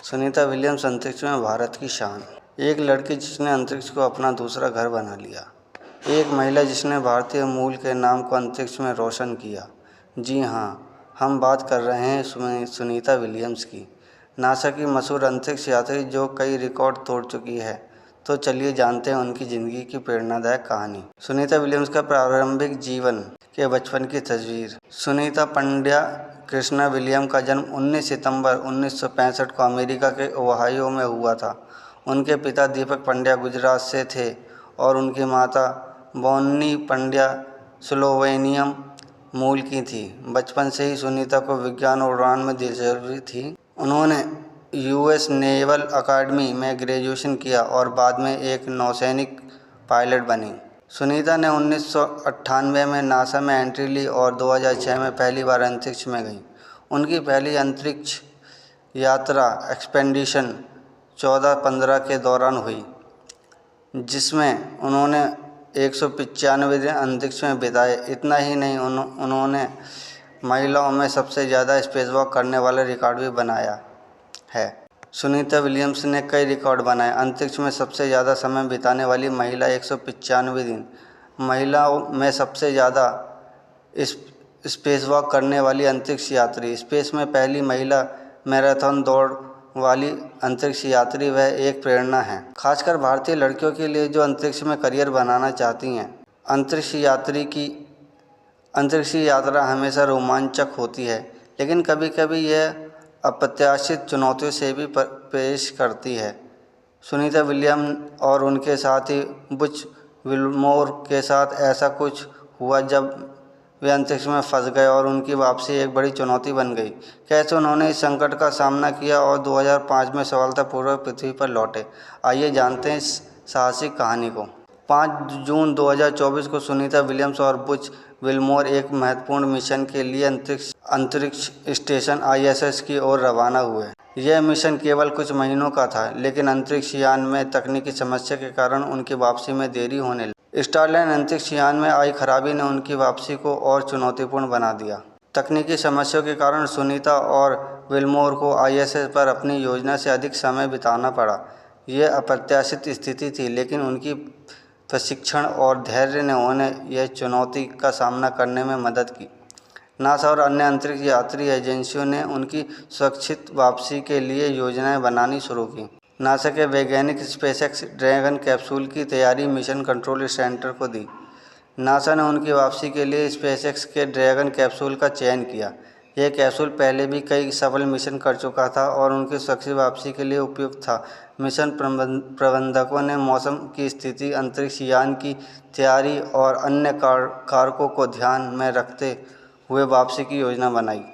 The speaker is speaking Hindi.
सुनीता विलियम्स अंतरिक्ष में भारत की शान। एक लड़की जिसने अंतरिक्ष को अपना दूसरा घर बना लिया। एक महिला जिसने भारतीय मूल के नाम को अंतरिक्ष में रोशन किया। जी हाँ, हम बात कर रहे हैं सुनीता विलियम्स की, नासा की मशहूर अंतरिक्ष यात्री जो कई रिकॉर्ड तोड़ चुकी है। तो चलिए जानते हैं उनकी ज़िंदगी की प्रेरणादायक कहानी। सुनीता विलियम्स का प्रारंभिक जीवन के बचपन की तस्वीर। सुनीता पंड्या कृष्णा विलियम का जन्म 19 सितंबर 1965 को अमेरिका के ओहायो में हुआ था। उनके पिता दीपक पंड्या गुजरात से थे और उनकी माता बोन्नी पंड्या स्लोवेनियन मूल की थी। बचपन से ही सुनीता को विज्ञान और उड़ान में दिलचस्पी थी। उन्होंने यूएस नेवल अकादमी में ग्रेजुएशन किया और बाद में एक नौसैनिक पायलट बनी। सुनीता ने 1998 में नासा में एंट्री ली और 2006 में पहली बार अंतरिक्ष में गई। उनकी पहली अंतरिक्ष यात्रा एक्सपेडिशन 14-15 के दौरान हुई, जिसमें उन्होंने 195 दिन अंतरिक्ष में बिताए। इतना ही नहीं, उन्होंने महिलाओं में सबसे ज़्यादा स्पेसवॉक करने वाला रिकॉर्ड भी बनाया है। सुनीता विलियम्स ने कई रिकॉर्ड बनाए। अंतरिक्ष में सबसे ज़्यादा समय बिताने वाली महिला 195 दिन, महिलाओं में सबसे ज़्यादा स्पेसवॉक करने वाली अंतरिक्ष यात्री, स्पेस में पहली महिला मैराथन दौड़ वाली अंतरिक्ष यात्री वह एक प्रेरणा है, खासकर भारतीय लड़कियों के लिए जो अंतरिक्ष में करियर बनाना चाहती हैं। अंतरिक्ष यात्रा हमेशा रोमांचक होती है, लेकिन कभी कभी यह अप्रत्याशित चुनौतियों से भी पेश करती है। सुनीता विलियम और उनके साथी बुच विल्मोर के साथ ऐसा कुछ हुआ जब वे अंतरिक्ष में फंस गए और उनकी वापसी एक बड़ी चुनौती बन गई। कैसे उन्होंने इस संकट का सामना किया और 2005 में सफलतापूर्वक पृथ्वी पर लौटे, आइए जानते हैं इस साहसिक कहानी को। 5 जून 2024 को सुनीता विलियम्स और बुच विल्मोर एक महत्वपूर्ण मिशन के लिए अंतरिक्ष स्टेशन ISS की ओर रवाना हुए। यह मिशन केवल कुछ महीनों का था, लेकिन अंतरिक्ष यान में तकनीकी समस्या के कारण उनकी वापसी में देरी होने लगी। स्टारलाइन अंतरिक्ष यान में आई खराबी ने उनकी वापसी को और चुनौतीपूर्ण बना दिया। तकनीकी समस्याओं के कारण सुनीता और विल्मोर को ISS पर अपनी योजना से अधिक समय बिताना पड़ा। यह अप्रत्याशित स्थिति थी, लेकिन उनकी प्रशिक्षण और धैर्य ने उन्हें यह चुनौती का सामना करने में मदद की। नासा और अन्य अंतरिक्ष यात्री एजेंसियों ने उनकी सुरक्षित वापसी के लिए योजनाएं बनानी शुरू की। नासा के वैज्ञानिक स्पेसएक्स ड्रैगन कैप्सूल की तैयारी मिशन कंट्रोल सेंटर को दी। नासा ने उनकी वापसी के लिए स्पेसएक्स के ड्रैगन कैप्सूल का चयन किया। यह कैप्सूल पहले भी कई सफल मिशन कर चुका था और उनकी सुरक्षित वापसी के लिए उपयुक्त था। मिशन प्रबंधकों ने मौसम की स्थिति, अंतरिक्ष यान की तैयारी और अन्य कारकों को ध्यान में रखते हुए वापसी की योजना बनाई।